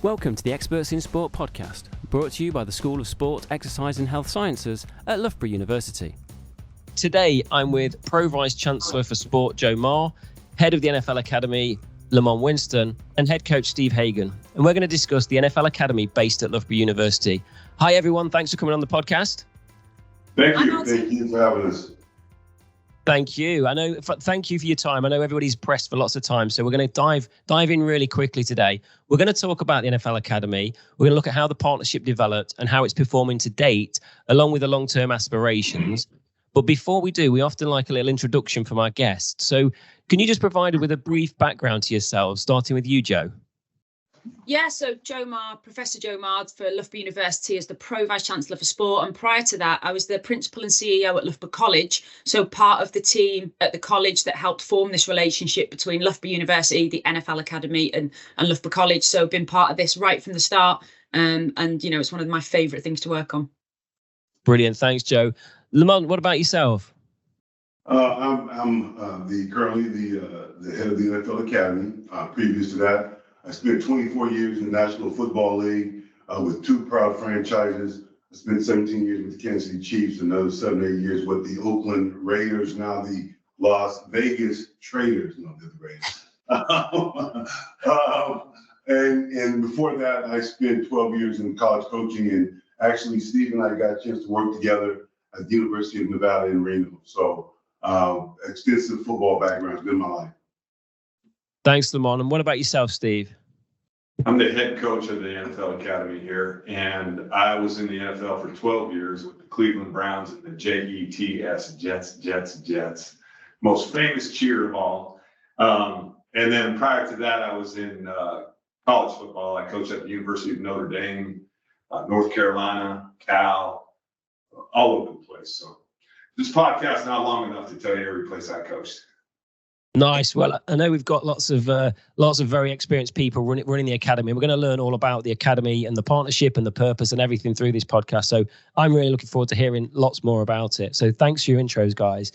Welcome to the Experts in Sport podcast, brought to you by the School of Sport, Exercise and Health Sciences at Loughborough University. Today, I'm with Pro Vice-chancellor for Sport, Joe Maher, head of the NFL Academy, Lamonte Winston, and head coach Steve Hagan. And we're going to discuss the NFL Academy based at Loughborough University. Hi, everyone. Thanks for coming on the podcast. Thank you. Thank you for having us. Thank you. Thank you for your time. I know everybody's pressed for lots of time, so we're going to dive in really quickly today. We're going to talk about the NFL Academy. We're going to look at how the partnership developed and how it's performing to date, along with the long-term aspirations. But before we do, we often like a little introduction from our guests. So can you just provide with a brief background to yourselves, starting with you, Joe? Yeah, so Professor Joe Maher for Loughborough University as the Pro Vice-chancellor for Sport. And prior to that, I was the principal and CEO at Loughborough College. So part of the team at the college that helped form this relationship between Loughborough University, the NFL Academy and Loughborough College. So been part of this right from the start. And, it's one of my favourite things to work on. Brilliant. Thanks, Joe. Lamonte, what about yourself? I'm currently the head of the NFL Academy. Previous to that, I spent 24 years in the National Football League with two proud franchises. I spent 17 years with the Kansas City Chiefs, another 7 or 8 years with the Oakland Raiders, now the Las Vegas Traders. No, they're the Raiders. And before that, I spent 12 years in college coaching. And actually, Steve and I got a chance to work together at the University of Nevada in Reno. So extensive football background has been my life. Thanks, Lamonte. And what about yourself, Steve? I'm the head coach of the NFL Academy here, and I was in the NFL for 12 years with the Cleveland Browns and the JETS, Jets. Most famous cheer of all. And then prior to that, I was in college football. I coached at the University of Notre Dame, North Carolina, Cal, all over the place. So this podcast is not long enough to tell you every place I coached. Nice. Well, I know we've got lots of very experienced people running the academy. We're going to learn all about the academy and the partnership and the purpose and everything through this podcast. So I'm really looking forward to hearing lots more about it. So thanks for your intros, guys.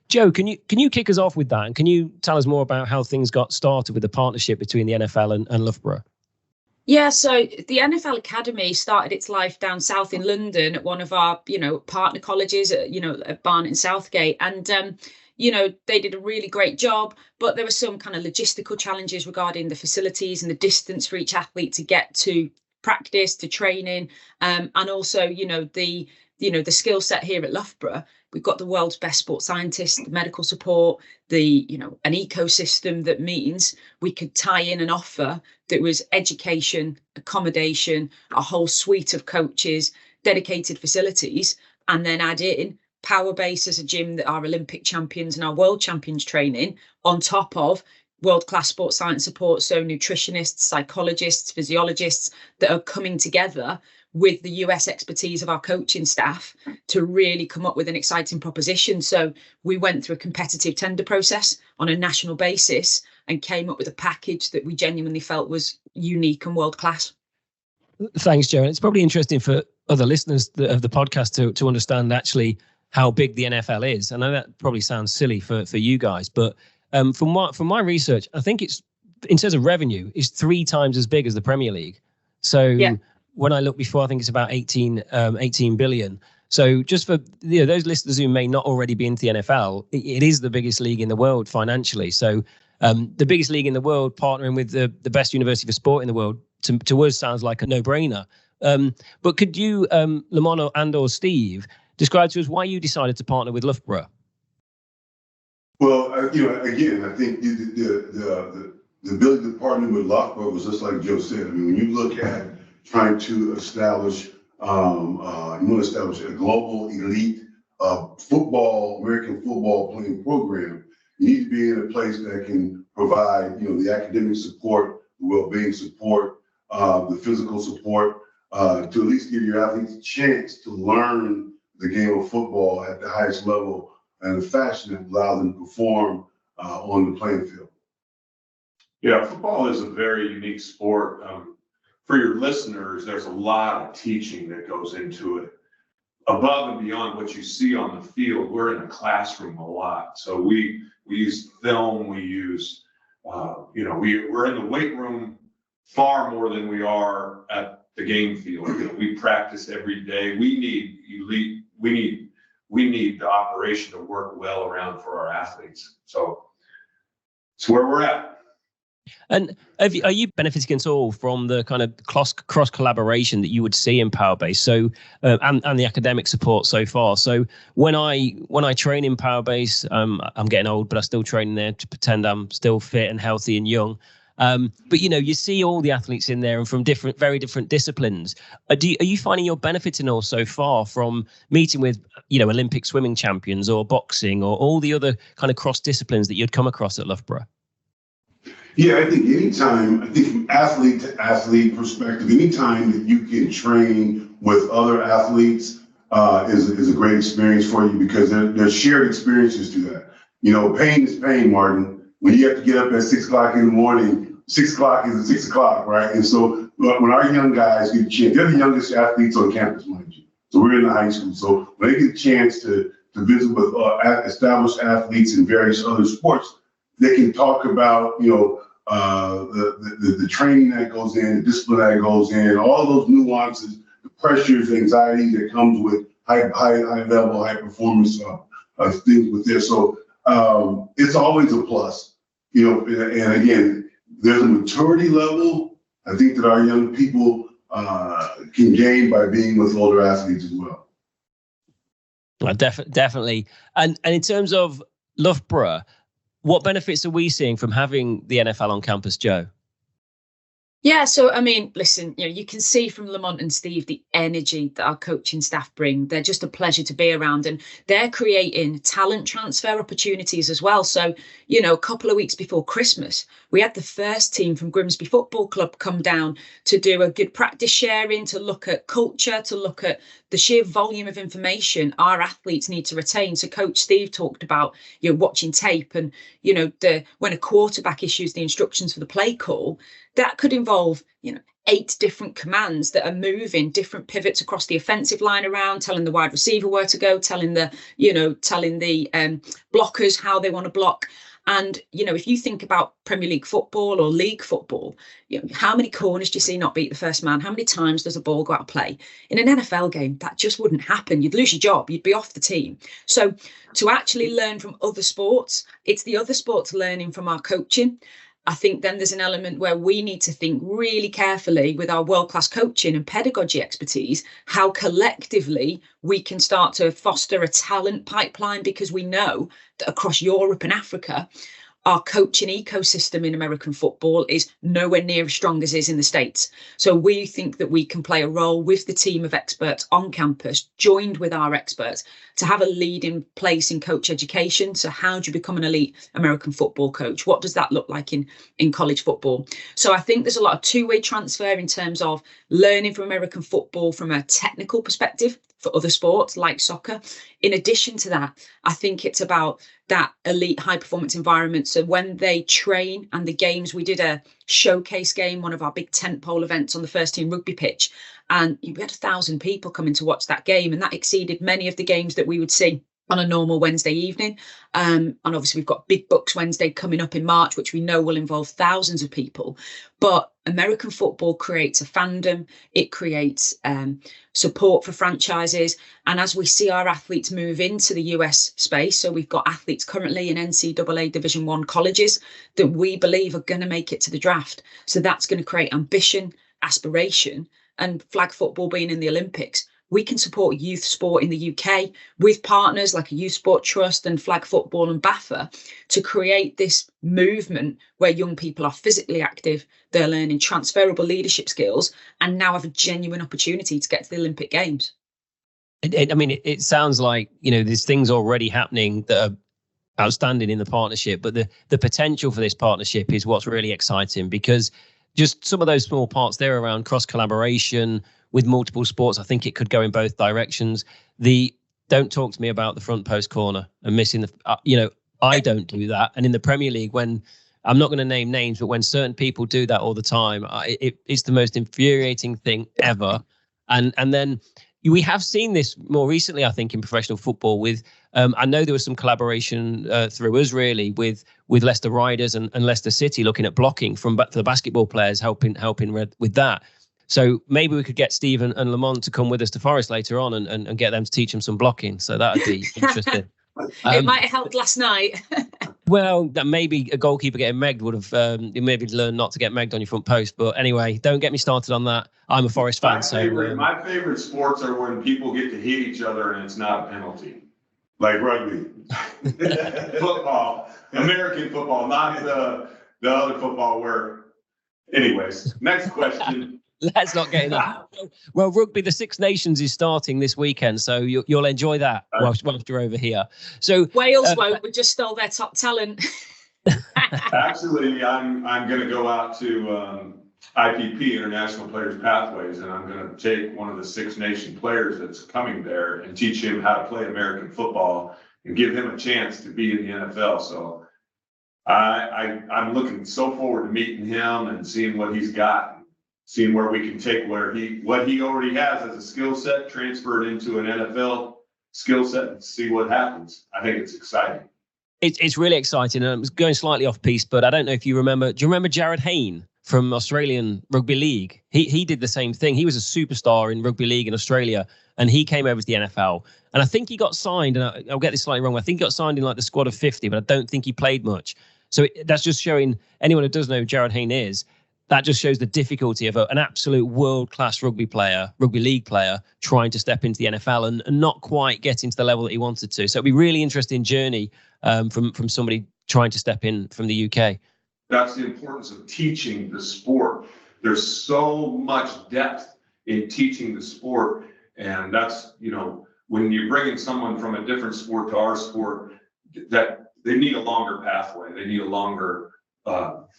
Joe, can you kick us off with that? And can you tell us more about how things got started with the partnership between the NFL and Loughborough? Yeah, so the NFL Academy started its life down south in London at one of our, partner colleges, at Barnet and Southgate. And, they did a really great job, but there were some kind of logistical challenges regarding the facilities and the distance for each athlete to get to practice, to training, and also, the skill set here at Loughborough. We've got the world's best sports scientists, the medical support, an ecosystem that means we could tie in an offer that was education, accommodation, a whole suite of coaches, dedicated facilities, and then add in Powerbase as a gym that our Olympic champions and our world champions train in, on top of world-class sports science support, so nutritionists, psychologists, physiologists that are coming together with the US expertise of our coaching staff to really come up with an exciting proposition. So we went through a competitive tender process on a national basis and came up with a package that we genuinely felt was unique and world-class. Thanks, Joe. And it's probably interesting for other listeners of the podcast to understand actually how big the NFL is. I know that probably sounds silly for you guys, but from my research, I think it's, in terms of revenue, is 3 times as big as the Premier League. So yeah. When I looked before, I think it's about 18 billion. So just for those listeners who may not already be into the NFL, it is the biggest league in the world financially. So the biggest league in the world partnering with the best university for sport in the world, to us sounds like a no-brainer. But could you, Lamonte and or Steve, describe to us why you decided to partner with Loughborough? Well, again, I think the ability to partner with Loughborough was just like Joe said. I mean, when you look at trying to establish, you want to establish a global elite American football playing program, you need to be in a place that can provide, the academic support, the well-being support, the physical support, to at least give your athletes a chance to learn the game of football at the highest level and a fashion that allows them to perform on the playing field. Yeah, football is a very unique sport. For your listeners, there's a lot of teaching that goes into it. Above and beyond what you see on the field, we're in a classroom a lot. So we use film, we use, we're in the weight room far more than we are at the game field. You know, we practice every day. We need the operation to work well around for our athletes. So it's where we're at. And are you benefiting at all from the kind of cross collaboration that you would see in Power Base? So and the academic support so far. So when I train in Power Base, I'm getting old, but I still train there to pretend I'm still fit and healthy and young. But you see all the athletes in there and from very different disciplines. Are you finding you're benefiting all so far from meeting with Olympic swimming champions or boxing or all the other kind of cross disciplines that you'd come across at Loughborough? Yeah, I think from athlete to athlete perspective, anytime that you can train with other athletes is a great experience for you, because there's shared experiences to that. Pain is pain, Martin. When you have to get up at 6 o'clock in the morning, 6 o'clock is 6 o'clock, right? And so when our young guys get a chance, they're the youngest athletes on campus, mind you. So we're in the high school. So when they get a chance to visit with established athletes in various other sports, they can talk about, the training that goes in, the discipline that goes in, all those nuances, the pressures, anxiety that comes with high level, high performance things with this. So it's always a plus, and again, there's a maturity level I think that our young people can gain by being with older athletes as well. Definitely. And in terms of Loughborough, what benefits are we seeing from having the NFL on campus, Joe? Yeah, so I mean, listen, you can see from Lamonte and Steve the energy that our coaching staff bring. They're just a pleasure to be around, and they're creating talent transfer opportunities as well. So, a couple of weeks before Christmas, we had the first team from Grimsby Football Club come down to do a good practice sharing, to look at culture, to look at the sheer volume of information our athletes need to retain. So Coach Steve talked about, watching tape and, when a quarterback issues the instructions for the play call, that could involve, 8 different commands that are moving different pivots across the offensive line around, telling the wide receiver where to go, telling the blockers how they want to block. And, if you think about Premier League football or league football, how many corners do you see not beat the first man? How many times does a ball go out of play? In an NFL game, that just wouldn't happen. You'd lose your job. You'd be off the team. So to actually learn from other sports, it's the other sports learning from our coaching. I think then there's an element where we need to think really carefully with our world-class coaching and pedagogy expertise, how collectively we can start to foster a talent pipeline, because we know that across Europe and Africa, our coaching ecosystem in American football is nowhere near as strong as it is in the States. So we think that we can play a role with the team of experts on campus, joined with our experts, to have a leading place in coach education. So how do you become an elite American football coach? What does that look like in college football? So I think there's a lot of two-way transfer in terms of learning from American football from a technical perspective for other sports like soccer. In addition to that, I think it's about that elite high performance environment. So when they train and the games, we did a showcase game, one of our big tentpole events on the first team rugby pitch, and we had 1,000 people coming to watch that game, and that exceeded many of the games that we would see on a normal Wednesday evening. And obviously we've got Big Bucks Wednesday coming up in March, which we know will involve thousands of people. But American football creates a fandom. It creates support for franchises. And as we see our athletes move into the US space, so we've got athletes currently in NCAA Division I colleges that we believe are going to make it to the draft. So that's going to create ambition, aspiration, and flag football being in the Olympics. We can support youth sport in the UK with partners like a Youth Sport Trust and Flag Football and BAFA to create this movement where young people are physically active, they're learning transferable leadership skills, and now have a genuine opportunity to get to the Olympic Games. It sounds like, there's things already happening that are outstanding in the partnership, but the potential for this partnership is what's really exciting, because just some of those small parts there around cross collaboration with multiple sports, I think it could go in both directions. Don't talk to me about the front post corner and missing I don't do that. And in the Premier League, when I'm not going to name names, but when certain people do that all the time, it's the most infuriating thing ever. And then we have seen this more recently, I think, in professional football with I know there was some collaboration through us really with Leicester Riders and Leicester City looking at blocking for the basketball players, helping with that. So maybe we could get Steve and Lamonte to come with us to Forest later on and get them to teach them some blocking. So that would be interesting. It might have helped last night. Well, that maybe a goalkeeper getting megged would have maybe learned not to get megged on your front post. But anyway, don't get me started on that. I'm a Forest fan. My favorite sports are when people get to hit each other and it's not a penalty. Like rugby. Football, American football, not the other football where. Anyways, next question. Let's not get in that. Well, rugby, the Six Nations is starting this weekend, so you'll enjoy that whilst you're over here. So Wales won't. We just stole their top talent. Actually, I'm going to go out to IPP, International Players Pathways, and I'm going to take one of the Six Nation players that's coming there and teach him how to play American football and give him a chance to be in the NFL. So I'm looking so forward to meeting him and seeing what he's got. Seeing where we can take what he already has as a skill set, transfer it into an NFL skill set and see what happens. I think it's exciting. It's really exciting. And it's going slightly off piece, but I don't know if you remember. Do you remember Jared Hayne from Australian Rugby League? He did the same thing. He was a superstar in Rugby League in Australia, and he came over to the NFL. And I think he got signed, and I'll get this slightly wrong. I think he got signed in like the squad of 50, but I don't think he played much. So that's just showing anyone who does know who Jared Hayne is. That just shows the difficulty of an absolute world-class rugby league player, trying to step into the NFL and not quite getting to the level that he wanted to. So it'll be a really interesting journey from somebody trying to step in from the UK. That's the importance of teaching the sport. There's so much depth in teaching the sport. And that's, when you're bringing someone from a different sport to our sport, that they need a longer pathway. They need a longer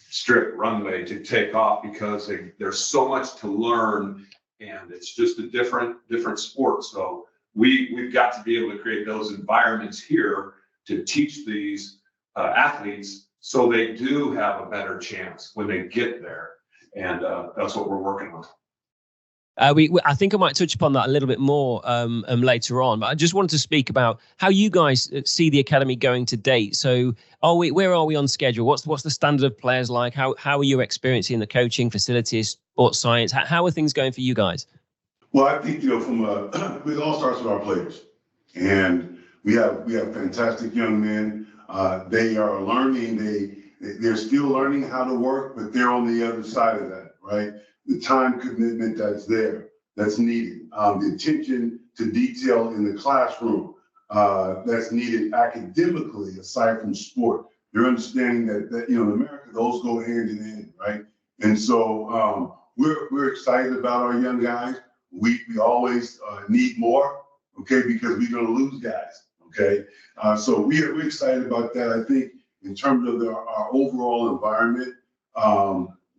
strict runway to take off because there's so much to learn, and it's just a different sport. So we've got to be able to create those environments here to teach these athletes so they do have a better chance when they get there, and that's what we're working on. I think I might touch upon that a little bit more later on, but I just wanted to speak about how you guys see the academy going to date. So where are we on schedule? What's the standard of players like? How are you experiencing the coaching, facilities, sports science? How are things going for you guys? Well, I think, it all starts with our players, and we have fantastic young men. They are learning. They're still learning how to work, but they're on the other side of that, right? The time commitment that's needed, the attention to detail in the classroom that's needed academically, aside from sport. You're understanding that in America, those go hand in hand, right? And so we're excited about our young guys. We always need more, okay, because we're going to lose guys, okay? So we're excited about that. I think in terms of our overall environment,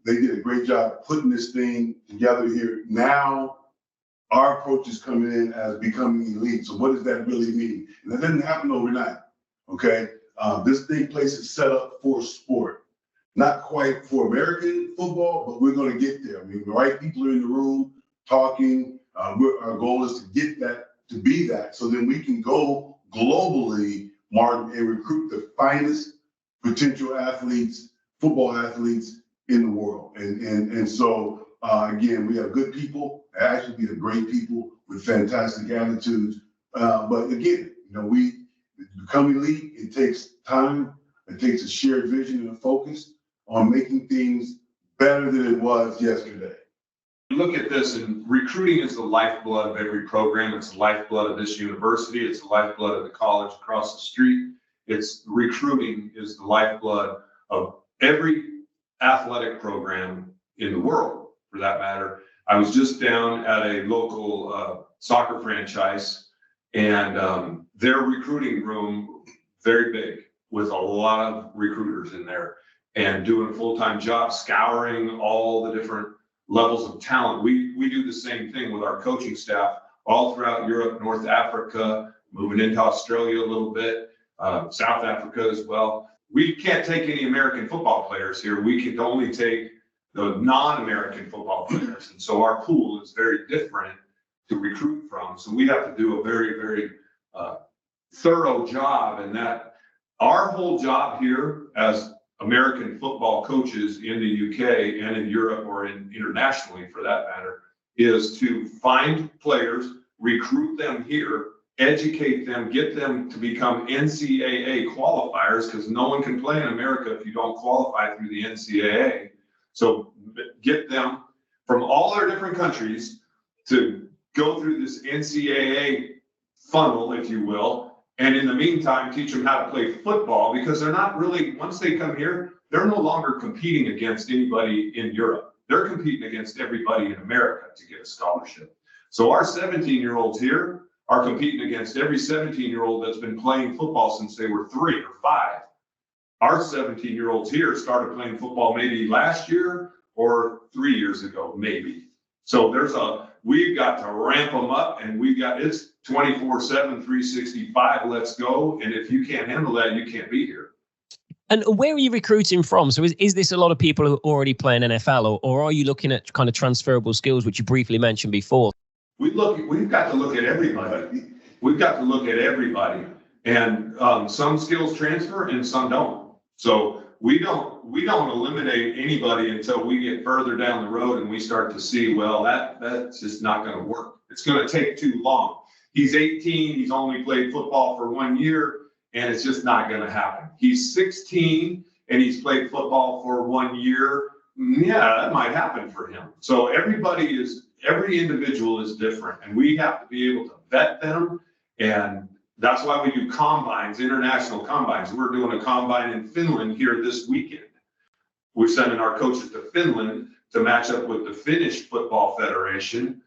they did a great job putting this thing together here. Now, our approach is coming in as becoming elite. So what does that really mean? And that doesn't happen overnight, okay? This place is set up for sport. Not quite for American football, but we're going to get there. I mean, the right people are in the room talking. Our goal is to get that, to be that, so then we can go globally, Martin, and recruit the finest potential athletes, football athletes, in the world. And so, again, we have good people, actually we have great people with fantastic attitudes. But again, we become elite. It takes time. It takes a shared vision and a focus on making things better than it was yesterday. Look at this, and recruiting is the lifeblood of every program. It's the lifeblood of this university. It's the lifeblood of the college across the street. Recruiting is the lifeblood of every athletic program in the world, for that matter. I was just down at a local soccer franchise, and their recruiting room, very big, with a lot of recruiters in there and doing a full-time job, scouring all the different levels of talent. We do the same thing with our coaching staff all throughout Europe, North Africa, moving into Australia a little bit, South Africa as well. We can't take any American football players here. We can only take the non-American football players. And so our pool is very different to recruit from. So we have to do a very, very thorough job, and that our whole job here as American football coaches in the UK and in Europe, or internationally for that matter, is to find players, recruit them here, educate them, get them to become NCAA qualifiers, because no one can play in America if you don't qualify through the NCAA. So get them from all our different countries to go through this NCAA funnel, if you will, and in the meantime, teach them how to play football, because they're not really, once they come here, they're no longer competing against anybody in Europe. They're competing against everybody in America to get a scholarship. So our 17-year-olds here are competing against every 17-year-old that's been playing football since they were 3 or 5. Our 17-year-olds here started playing football maybe last year or 3 years ago, maybe. So we've got to ramp them up, and it's 24/7, 365, let's go. And if you can't handle that, you can't be here. And where are you recruiting from? So is this a lot of people who already play in NFL, or are you looking at kind of transferable skills, which you briefly mentioned before? We've got to look at everybody. We've got to look at everybody. And some skills transfer and some don't. So we don't eliminate anybody until we get further down the road and we start to see, well, that's just not going to work. It's going to take too long. He's 18. He's only played football for 1 year, and it's just not going to happen. He's 16 and he's played football for 1 year. Yeah, that might happen for him. So every individual is different, and we have to be able to vet them. And that's why we do combines, international combines. We're doing a combine in Finland here this weekend. We're sending our coaches to Finland to match up with the Finnish Football Federation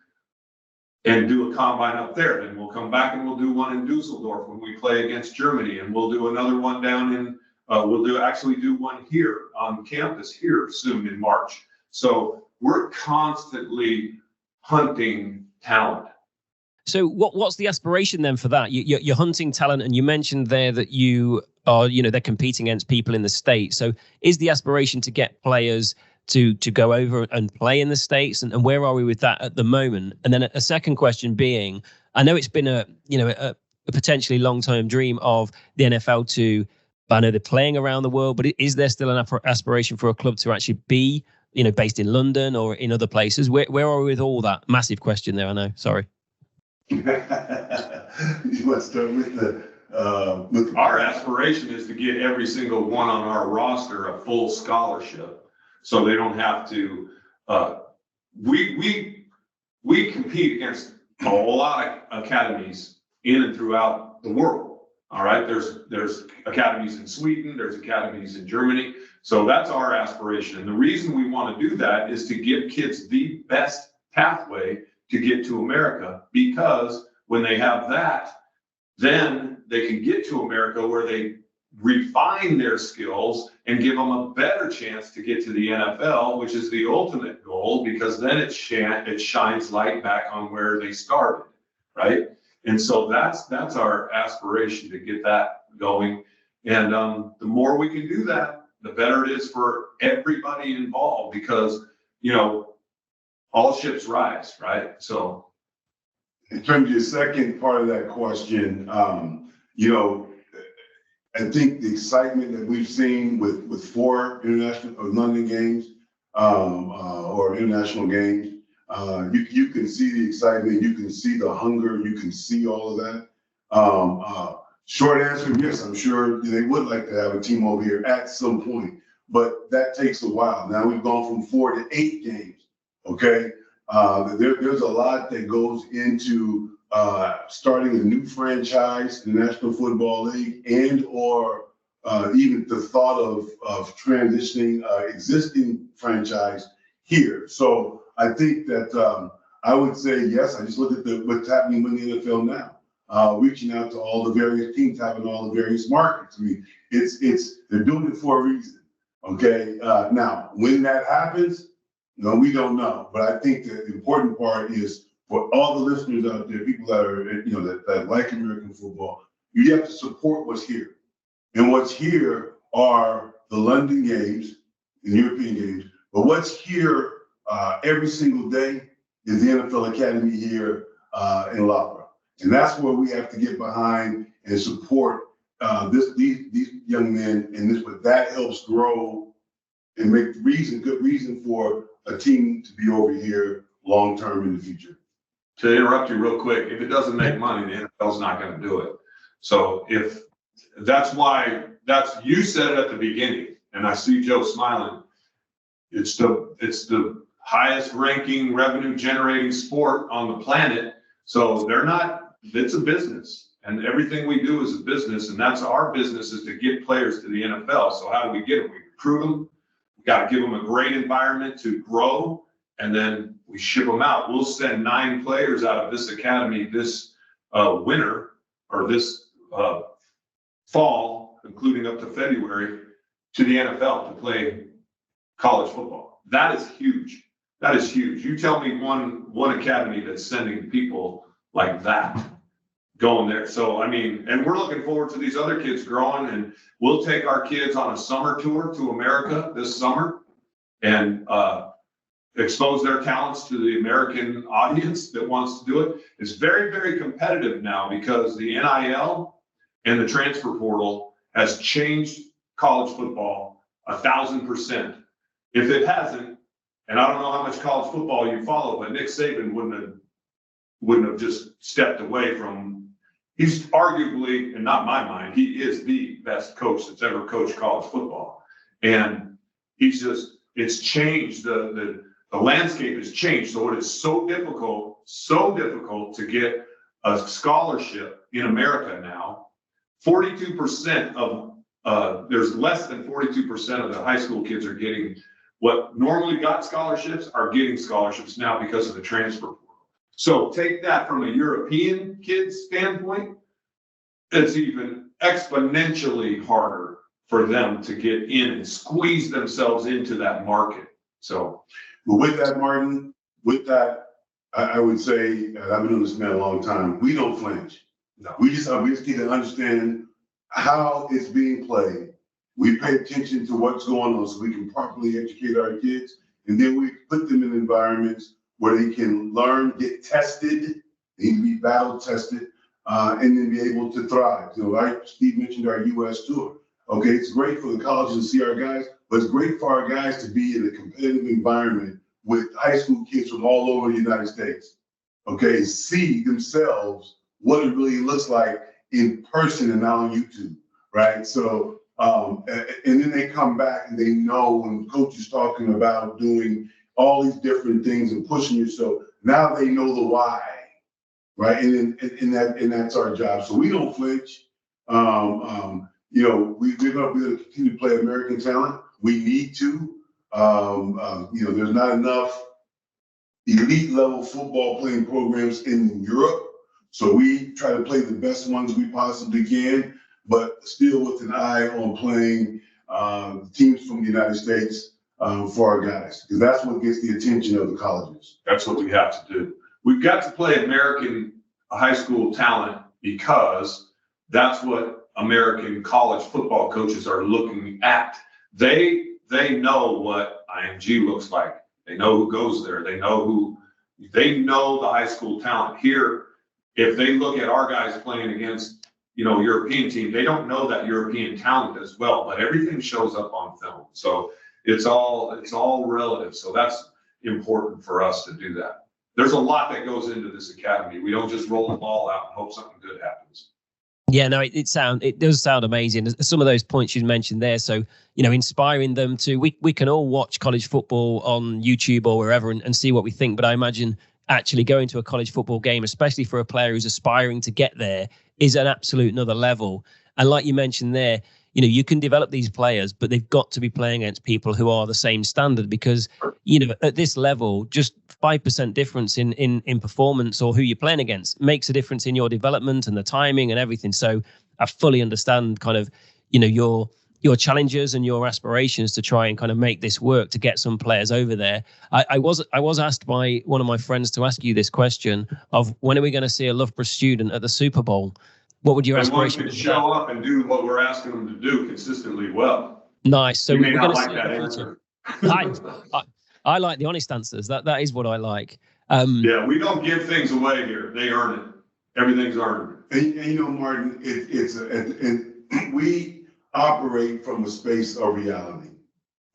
and do a combine up there. Then we'll come back and we'll do one in Dusseldorf when we play against Germany, and we'll do another one down in, actually do one here on campus here soon in March. So we're constantly hunting talent. So what's the aspiration then for that? You're hunting talent, and you mentioned there that you are, they're competing against people in the States. So is the aspiration to get players to go over and play in the States, and where are we with that at the moment? And then a second question being, I know it's been a potentially long-term dream of the NFL to, I know they're playing around the world, but is there still an aspiration for a club to actually be, based in London or in other places? Where are we with all that? Massive question there, I know. Sorry. You want to start with our aspiration is to get every single one on our roster a full scholarship, so they don't have to. We compete against a lot of academies in and throughout the world. All right, there's academies in Sweden, there's academies in Germany. So that's our aspiration. And the reason we want to do that is to give kids the best pathway to get to America, because when they have that, then they can get to America where they refine their skills and give them a better chance to get to the NFL, which is the ultimate goal, because then it shines light back on where they started, right? And so that's our aspiration, to get that going. And the more we can do that, the better it is for everybody involved, because, all ships rise, right? So in terms of your second part of that question, I think the excitement that we've seen with 4 international or London games or international games, you can see the excitement, you can see the hunger, you can see all of that. Short answer, yes, I'm sure they would like to have a team over here at some point, but that takes a while. Now we've gone from 4 to 8 games. Okay, there's a lot that goes into starting a new franchise in the National Football League, and or even the thought of transitioning existing franchise here. So I think that I would say yes. I just look at what's happening with the NFL now, reaching out to all the various teams, having all the various markets. I mean, they're doing it for a reason. Okay, now when that happens. No, we don't know, but I think that the important part is for all the listeners out there, people that are, that like American football, you have to support what's here. And what's here are the London games, the European games, but what's here every single day is the NFL Academy here in Loughborough. And that's where we have to get behind and support these young men, and that helps grow and make good reason for a team to be over here long term in the future. To interrupt you real quick, if it doesn't make money, the NFL's not going to do it. So if that's why you said it at the beginning, and I see Joe smiling. It's the highest ranking revenue generating sport on the planet. So it's a business, and everything we do is a business, and that's our business, is to get players to the NFL. So how do we get them? We recruit them. We got to give them a great environment to grow, and then we ship them out. We'll send 9 players out of this academy this winter, or this fall, including up to February, to the NFL to play college football. That is huge. That is huge. You tell me one academy that's sending people like that going there. So, I mean, and we're looking forward to these other kids growing, and we'll take our kids on a summer tour to America this summer and expose their talents to the American audience that wants to do it. It's very, very competitive now because the NIL and the transfer portal has changed college football 1,000%. If it hasn't, and I don't know how much college football you follow, but Nick Saban wouldn't have just stepped away from. He's arguably, and not my mind, he is the best coach that's ever coached college football, and it's changed. The landscape has changed. So it is so difficult to get a scholarship in America now. 42% of there's less than 42% of the high school kids are getting what normally got scholarships are getting scholarships now because of the transfer portal. So take that from a European kid's standpoint, it's even exponentially harder for them to get in and squeeze themselves into that market. So, but with that, Martin, I would say, and I've been doing this man a long time, we don't flinch. No. We just need to understand how it's being played. We pay attention to what's going on so we can properly educate our kids. And then we put them in environments where they can learn, get tested, they need to be battle tested, and then be able to thrive. You know, like Steve mentioned our U.S. tour. Okay, it's great for the colleges to see our guys, but it's great for our guys to be in a competitive environment with high school kids from all over the United States. Okay, see themselves what it really looks like in person and not on YouTube, right? So, and then they come back and they know when coach is talking about doing all these different things and pushing yourself, now they know the why, right? And that's our job. So we don't flinch. You know, we're going to be able to continue to play American talent. We need to. You know, there's not enough elite level football playing programs in Europe. So we try to play the best ones we possibly can, but still with an eye on playing teams from the United States for our guys, because that's what gets the attention of the colleges. That's what we have to do. We've got to play American high school talent because that's what American college football coaches are looking at. They know what IMG looks like. They know who goes there. They know the high school talent here. If they look at our guys playing against, you know, European team, they don't know that European talent as well, but everything shows up on film. So it's all relative. So that's important for us to do that. There's a lot that goes into this academy. We don't just roll the ball out and hope something good happens. Yeah, no, it does sound amazing. Some of those points you mentioned there. So, you know, inspiring them to, we can all watch college football on YouTube or wherever and see what we think. But I imagine actually going to a college football game, especially for a player who's aspiring to get there, is an absolute another level. And like you mentioned there, you know, you can develop these players, but they've got to be playing against people who are the same standard, because, you know, at this level, just 5% difference in performance or who you're playing against makes a difference in your development and the timing and everything. So I fully understand kind of, you know, your challenges and your aspirations to try and kind of make this work to get some players over there. I was asked by one of my friends to ask you this question of when are we going to see a Loughborough student at the Super Bowl? What would your aspiration be? Show up and do what we're asking them to do consistently well. Nice. So you may not like that answer. I like the honest answers. That is what I like. Yeah, we don't give things away here. They earn it. Everything's earned. And you know, Martin, we operate from a space of reality.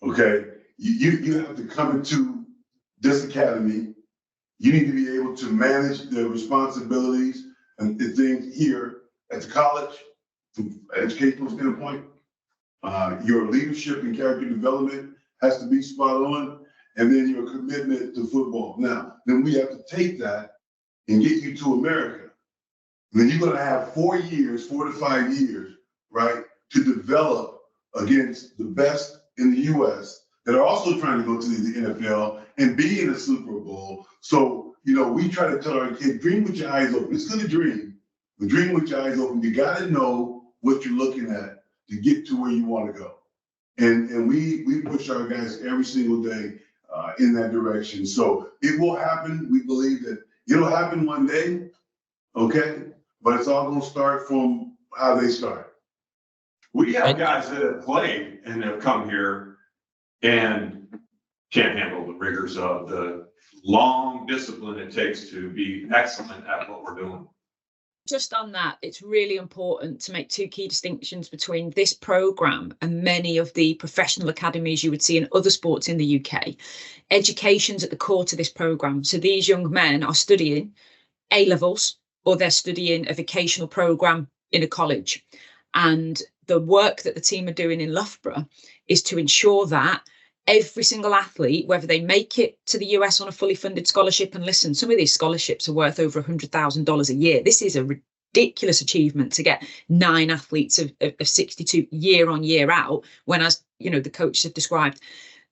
Okay, you have to come into this academy. You need to be able to manage the responsibilities and the things here at the college from an educational standpoint. Your leadership and character development has to be spot on, and then your commitment to football. Now, then we have to take that and get you to America. And then you're going to have 4 to 5 years, right, to develop against the best in the U.S. that are also trying to go to the NFL and be in a Super Bowl. So, you know, we try to tell our kids, dream with your eyes open. It's good to dream, but dream with your eyes open. You got to know what you're looking at to get to where you want to go. And we push our guys every single day in that direction. So it will happen. We believe that it'll happen one day, okay? But it's all going to start from how they start. We have guys that have played and have come here and can't handle the rigors of the long discipline it takes to be excellent at what we're doing. Just on that, it's really important to make two key distinctions between this programme and many of the professional academies you would see in other sports in the UK. Education's at the core to this programme. So these young men are studying A-levels or they're studying a vocational programme in a college. And the work that the team are doing in Loughborough is to ensure that every single athlete, whether they make it to the US on a fully funded scholarship, and listen, some of these scholarships are worth over $100,000 a year. This is a ridiculous achievement to get 9 athletes of 62 year on year out, when, as you know, the coaches have described,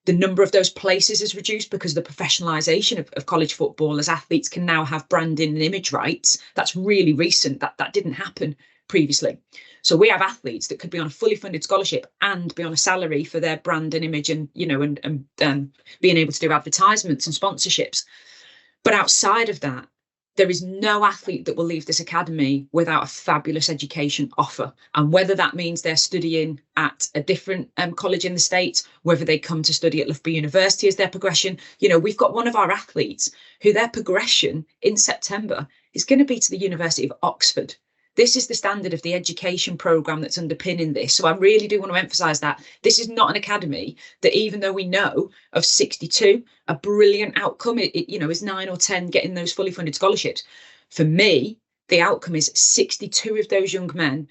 the number of those places is reduced because of the professionalisation of college football, as athletes can now have branding and image rights. That's really recent. That didn't happen previously. So we have athletes that could be on a fully funded scholarship and be on a salary for their brand and image, and you know, and being able to do advertisements and sponsorships. But outside of that, there is no athlete that will leave this academy without a fabulous education offer. And whether that means they're studying at a different college in the States, whether they come to study at Loughborough University as their progression, you know, we've got one of our athletes who their progression in September is going to be to the University of Oxford. This is the standard of the education programme that's underpinning this. So I really do want to emphasise that this is not an academy that, even though we know of 62, a brilliant outcome, you know, is 9 or 10 getting those fully funded scholarships. For me, the outcome is 62 of those young men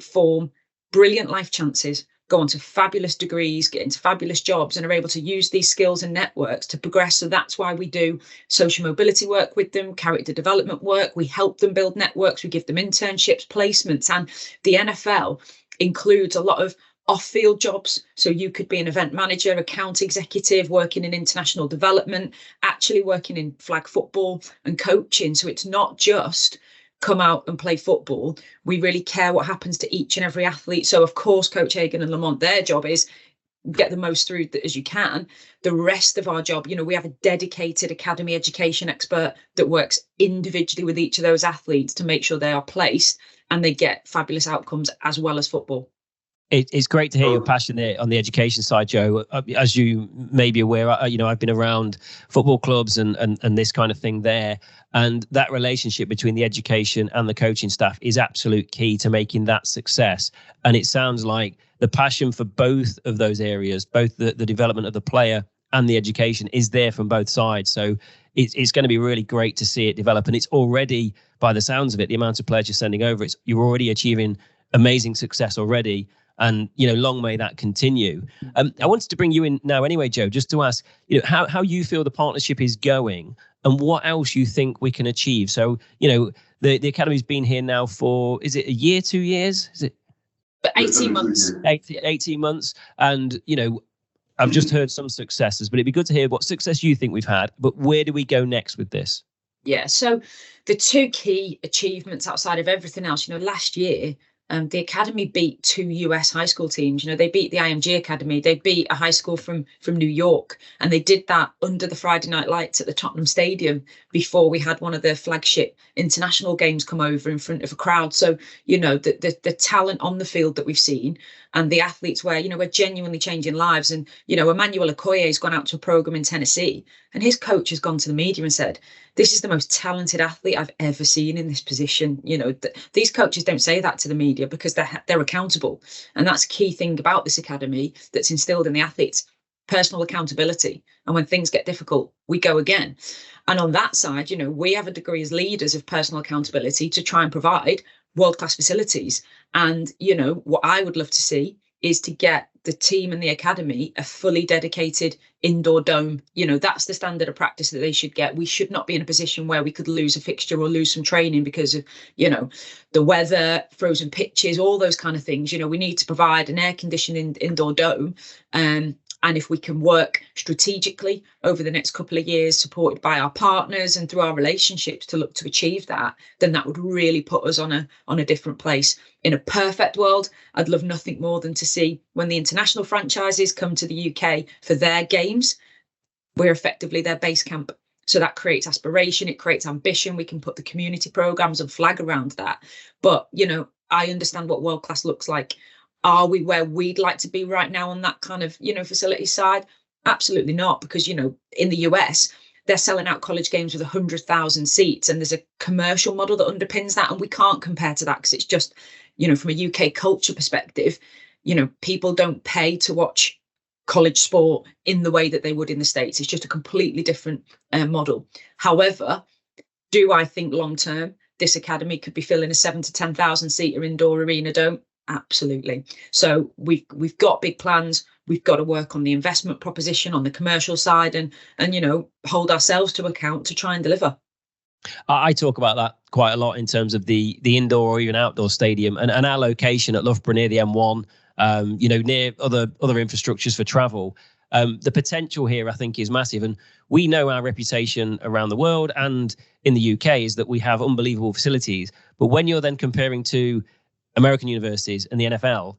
form brilliant life chances, go on to fabulous degrees, get into fabulous jobs, and are able to use these skills and networks to progress. So that's why we do social mobility work with them, character development work. We help them build networks. We give them internships, placements, and the NFL includes a lot of off-field jobs. So you could be an event manager, account executive, working in international development, actually working in flag football and coaching. So it's not just come out and play football. We really care what happens to each and every athlete. So of course, Coach Hagan and Lamonte, their job is get the most through as you can. The rest of our job, you know, we have a dedicated academy education expert that works individually with each of those athletes to make sure they are placed and they get fabulous outcomes as well as football. It's great to hear your passion there on the education side, Joe. As you may be aware, you know, I've been around football clubs and this kind of thing there. And that relationship between the education and the coaching staff is absolute key to making that success. And it sounds like the passion for both of those areas, both the development of the player and the education, is there from both sides. So it's going to be really great to see it develop. And it's already, by the sounds of it, the amount of players you're sending over, you're already achieving amazing success already. And, you know, long may that continue. I wanted to bring you in now anyway, Joe, just to ask, you know, how you feel the partnership is going and what else you think we can achieve. So, you know, the Academy's been here now for, is it a year, 2 years? Is it? 18 months. 18 months. And, you know, I've just heard some successes, but it'd be good to hear what success you think we've had. But where do we go next with this? Yeah, so the two key achievements outside of everything else, you know, last year, the academy beat 2 US high school teams. You know, they beat the IMG Academy, they beat a high school from New York, and they did that under the Friday night lights at the Tottenham Stadium before we had one of their flagship international games come over in front of a crowd. So, you know, the talent on the field that we've seen, and the athletes where, you know, we're genuinely changing lives. And, you know, Emmanuel Okoye has gone out to a program in Tennessee, and his coach has gone to the media and said, this is the most talented athlete I've ever seen in this position. You know, these coaches don't say that to the media because they're accountable. And that's a key thing about this academy that's instilled in the athletes: personal accountability. And when things get difficult, we go again. And on that side, you know, we have a degree as leaders of personal accountability to try and provide world-class facilities. And, you know, what I would love to see is to get the team and the academy a fully dedicated indoor dome. You know, that's the standard of practice that they should get. We should not be in a position where we could lose a fixture or lose some training because of, you know, the weather, frozen pitches, all those kind of things. You know, we need to provide an air conditioned indoor dome. And if we can work strategically over the next couple of years, supported by our partners and through our relationships to look to achieve that, then that would really put us on a different place. In a perfect world, I'd love nothing more than to see when the international franchises come to the UK for their games, we're effectively their base camp. So that creates aspiration, it creates ambition. We can put the community programs and flag around that. But, you know, I understand what world class looks like. Are we where we'd like to be right now on that kind of, you know, facility side? Absolutely not, because, you know, in the US, they're selling out college games with 100,000 seats, and there's a commercial model that underpins that. And we can't compare to that because it's just, you know, from a UK culture perspective, you know, people don't pay to watch college sport in the way that they would in the States. It's just a completely different model. However, do I think long term this academy could be filling a 7,000 to 10,000 seater indoor arena dome? Absolutely. So we've got big plans. We've got to work on the investment proposition on the commercial side, and you know, hold ourselves to account to try and deliver. I talk about that quite a lot in terms of the indoor or even outdoor stadium, and our location at Loughborough near the M1, you know, near other infrastructures for travel. The potential here, I think, is massive. And we know our reputation around the world and in the UK is that we have unbelievable facilities. But when you're then comparing to American universities and the NFL,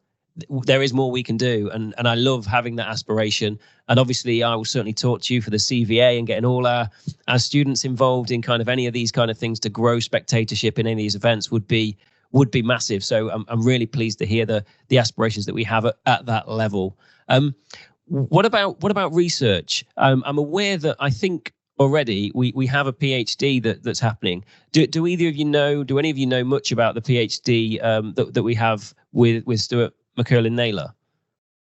there is more we can do. And I love having that aspiration. And obviously, I will certainly talk to you for the CVA and getting all our students involved in kind of any of these kind of things to grow spectatorship in any of these events would be massive. So I'm really pleased to hear the aspirations that we have at that level. What about research? I'm aware that I think already we have a PhD that's happening. Do either of you know? Do any of you know much about the PhD that we have with Stuart McCurlin-Naylor?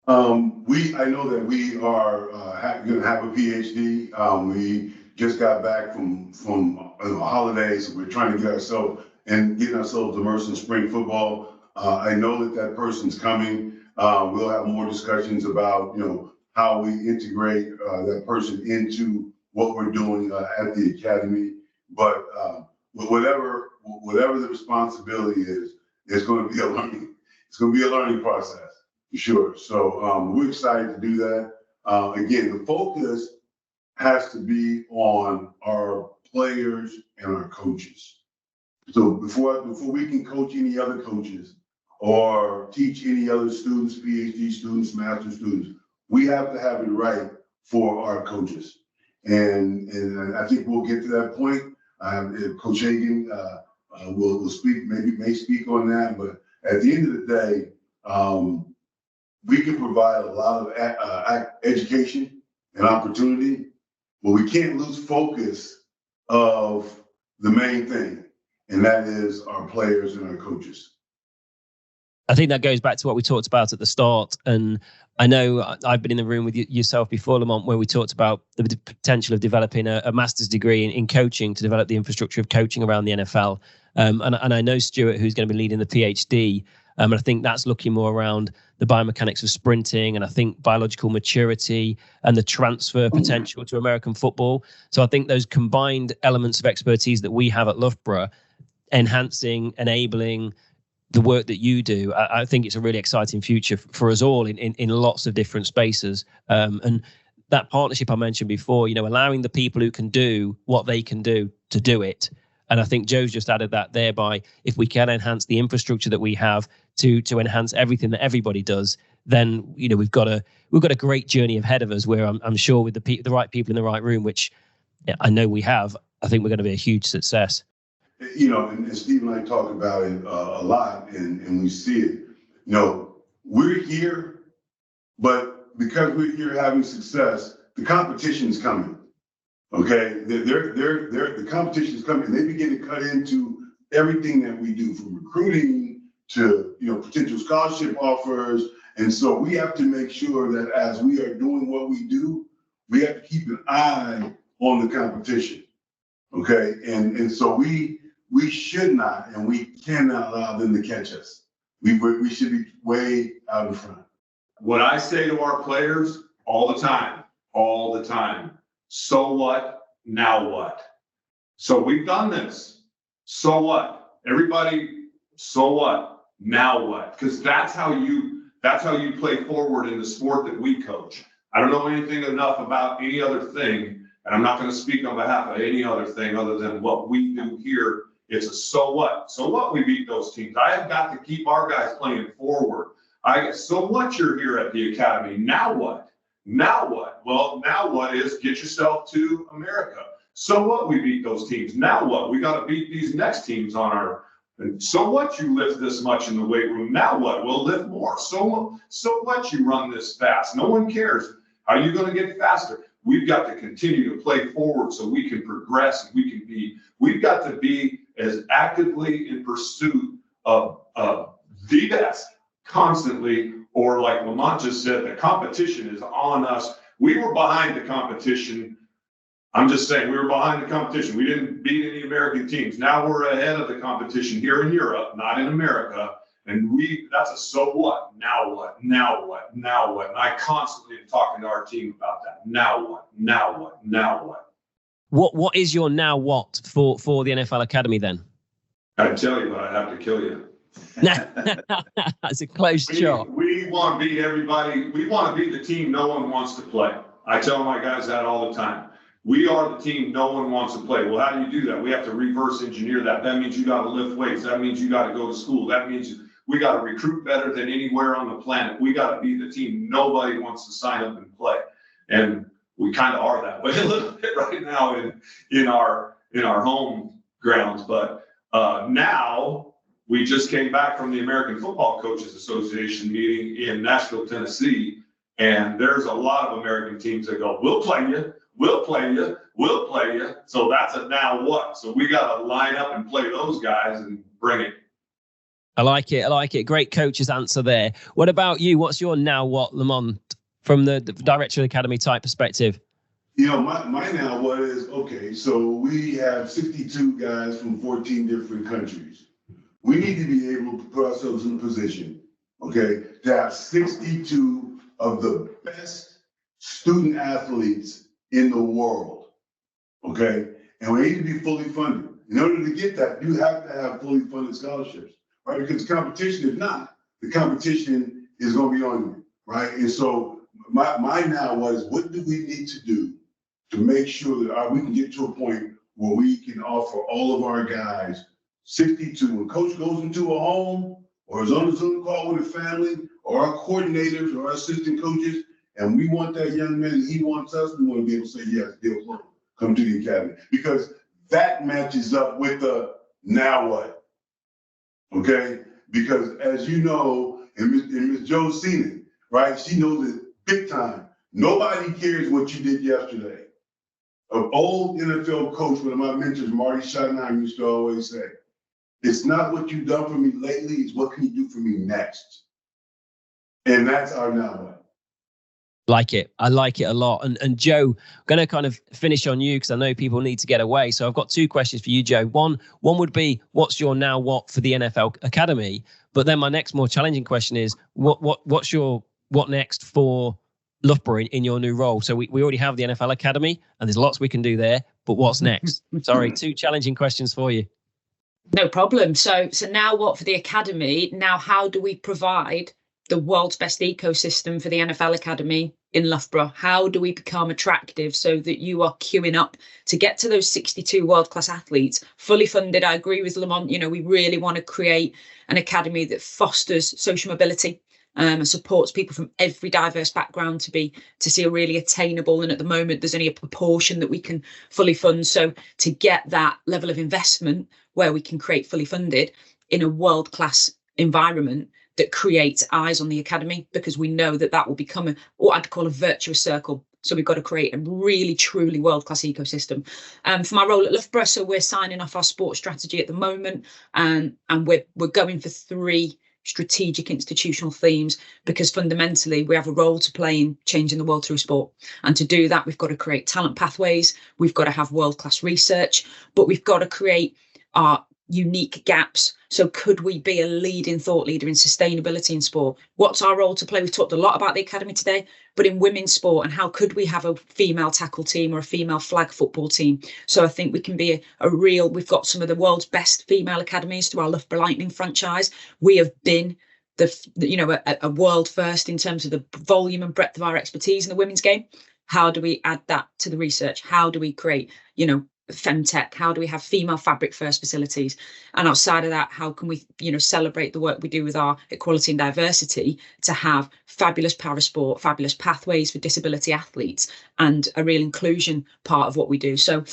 I know that we are going to have a PhD. We just got back from holidays, so we're trying to get ourselves immersed in spring football. I know that person's coming. We'll have more discussions about, you know, how we integrate that person into what we're doing at the academy. But whatever the responsibility is, it's going to be a learning. It's going to be a learning process for sure. So we're excited to do that. Again, the focus has to be on our players and our coaches. So before we can coach any other coaches or teach any other students, PhD students, master students, we have to have it right for our coaches. And I think we'll get to that point. Coach Hagan will speak, may speak on that. But at the end of the day, we can provide a lot of education and opportunity, but we can't lose focus of the main thing, and that is our players and our coaches. I think that goes back to what we talked about at the start. And I know I've been in the room with yourself before, Lamonte, where we talked about the potential of developing a master's degree in coaching to develop the infrastructure of coaching around the NFL. And I know Stuart, who's going to be leading the PhD. And I think that's looking more around the biomechanics of sprinting, and I think biological maturity and the transfer potential to American football. So I think those combined elements of expertise that we have at Loughborough, enhancing, enabling the work that you do, I think it's a really exciting future for us all in lots of different spaces. And that partnership I mentioned before, you know, allowing the people who can do what they can do to do it. And I think Joe's just added that thereby, if we can enhance the infrastructure that we have to enhance everything that everybody does, then we've got a great journey ahead of us. Where I'm sure with the right people in the right room, which I know we have, I think we're going to be a huge success. And Steve and I talk about it a lot, and we see it. We're here, but because we're here having success, the competition is coming. Okay, the competition is coming. They begin to cut into everything that we do, from recruiting to potential scholarship offers. And so we have to make sure that as we are doing what we do, we have to keep an eye on the competition. Okay, and so we should not and we cannot allow them to catch us. We should be way out in front. What I say to our players all the time, so what, now what? So we've done this. So what? Everybody, so what? Now what? Because that's how you play forward in the sport that we coach. I don't know anything enough about any other thing, and I'm not going to speak on behalf of any other thing other than what we do here. It's a so what? So what we beat those teams. I have got to keep our guys playing forward. So what you're here at the academy. Now what? Now what? Well, now what is get yourself to America. So what we beat those teams. Now what? We got to beat these next teams on our. And so what you lift this much in the weight room. Now what? We'll lift more. So what you run this fast. No one cares. How are you going to get faster? We've got to continue to play forward so we can progress. We've got to be as actively in pursuit of the best constantly, or like Lamonte just said, the competition is on us. We were behind the competition. I'm just saying, we were behind the competition. We didn't beat any American teams. Now we're ahead of the competition here in Europe, not in America. And that's a so what? Now what? Now what? Now what? And I constantly am talking to our team about that. Now what? Now what? Now what? What is your now what for the NFL Academy then? I tell you, but I have to kill you. That's a close shot. We want to beat everybody. We want to beat the team no one wants to play. I tell my guys that all the time. We are the team no one wants to play. Well, how do you do that? We have to reverse engineer that. That means you got to lift weights. That means you got to go to school. That means we got to recruit better than anywhere on the planet. We got to be the team nobody wants to sign up and play. And we kind of are that way a little bit right now in our home grounds. But now we just came back from the American Football Coaches Association meeting in Nashville, Tennessee. And there's a lot of American teams that go, we'll play you. We'll play you. We'll play you. So that's a now what. So we got to line up and play those guys and bring it. I like it. Great coach's answer there. What about you? What's your now what, Lamonte, from the Director of the Academy type perspective? My now what is, okay, so we have 62 guys from 14 different countries. We need to be able to put ourselves in a position, okay, to have 62 of the best student athletes in the world, okay? And we need to be fully funded. In order to get that, you have to have fully funded scholarships, right? Because the competition, if not, the competition is going to be on you, right? And so my now what is, what do we need to do to make sure that we can get to a point where we can offer all of our guys 62, when coach goes into a home or is on a Zoom call with a family, or our coordinators or our assistant coaches, and we want that young man, and he wants us, we want to be able to say, yes, Bill, come to the academy. Because that matches up with the now what, okay? Because as you know, and Ms. Joe's seen it, right? She knows it big time. Nobody cares what you did yesterday. An old NFL coach, one of my mentors, Marty Schottenheim, used to always say, it's not what you've done for me lately, it's what can you do for me next? And that's our now what. Like it. I like it a lot. And Joe, I'm going to kind of finish on you because I know people need to get away. So I've got two questions for you, Joe. One would be, what's your now what for the NFL Academy? But then my next more challenging question is, what's your what next for Loughborough in your new role? So we already have the NFL Academy and there's lots we can do there, but what's next? Sorry, two challenging questions for you. No problem. So now what for the academy? Now, how do we provide the world's best ecosystem for the NFL Academy in Loughborough? How do we become attractive so that you are queuing up to get to those 62 world-class athletes, fully funded? I agree with Lamonte. You know, we really want to create an academy that fosters social mobility and supports people from every diverse background to see a really attainable. And at the moment, there's only a proportion that we can fully fund. So to get that level of investment where we can create fully funded in a world-class environment that creates eyes on the academy, because we know that will become what I'd call a virtuous circle. So we've got to create a really, truly world-class ecosystem. For my role at Loughborough, so we're signing off our sports strategy at the moment, and we're going for 3 strategic institutional themes, because fundamentally we have a role to play in changing the world through sport. And to do that, we've got to create talent pathways, we've got to have world-class research, but we've got to create our unique gaps. So could we be a leading thought leader in sustainability in sport? What's our role to play? We've talked a lot about the academy today, but in women's sport, and how could we have a female tackle team or a female flag football team? So I think we can be we've got some of the world's best female academies through our Loughborough Lightning franchise. We have been a world first in terms of the volume and breadth of our expertise in the women's game. How do we add that to the research? How do we create, femtech? How do we have female fabric first facilities? And outside of that, how can we celebrate the work we do with our equality and diversity to have fabulous parasport, fabulous pathways for disability athletes, and a real inclusion part of what we do? So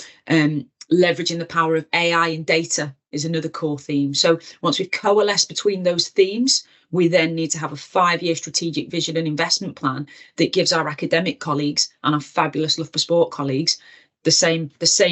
leveraging the power of AI and data is another core theme. So once we've coalesced between those themes, we then need to have a 5-year strategic vision and investment plan that gives our academic colleagues and our fabulous Loughborough Sport colleagues the same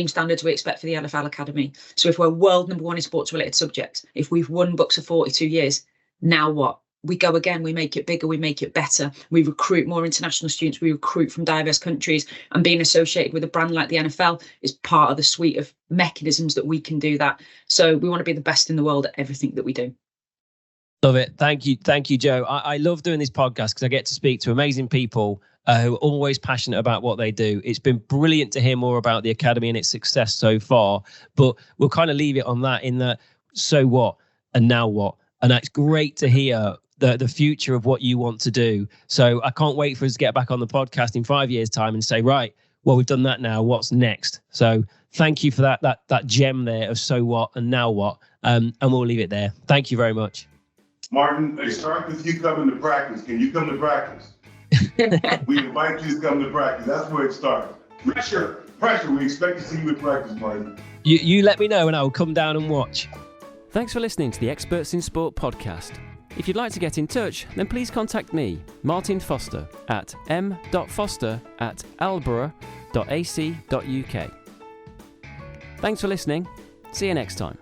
standards we expect for the NFL Academy. So if we're world number 1 in sports related subjects, if we've won books for 42 years, now what? We go again, we make it bigger, we make it better. We recruit more international students, we recruit from diverse countries, and being associated with a brand like the NFL is part of the suite of mechanisms that we can do that. So we want to be the best in the world at everything that we do. Love it. Thank you, Joe. I love doing this podcast because I get to speak to amazing people who are always passionate about what they do. It's been brilliant to hear more about the academy and its success so far, but we'll kind of leave it on that, in the so what and now what. And it's great to hear the future of what you want to do. So I can't wait for us to get back on the podcast in 5 years' time and say, right, well, we've done that now. What's next? So thank you for that gem there of so what and now what. And we'll leave it there. Thank you very much. Martin, it starts with you coming to practice. Can you come to practice? We invite you to come to practice. That's where it starts. Pressure. We expect to see you at practice, Martin. You let me know and I will come down and watch. Thanks for listening to the Experts in Sport podcast. If you'd like to get in touch, then please contact me, Martin Foster, at m.foster@alborough.ac.uk. Thanks for listening. See you next time.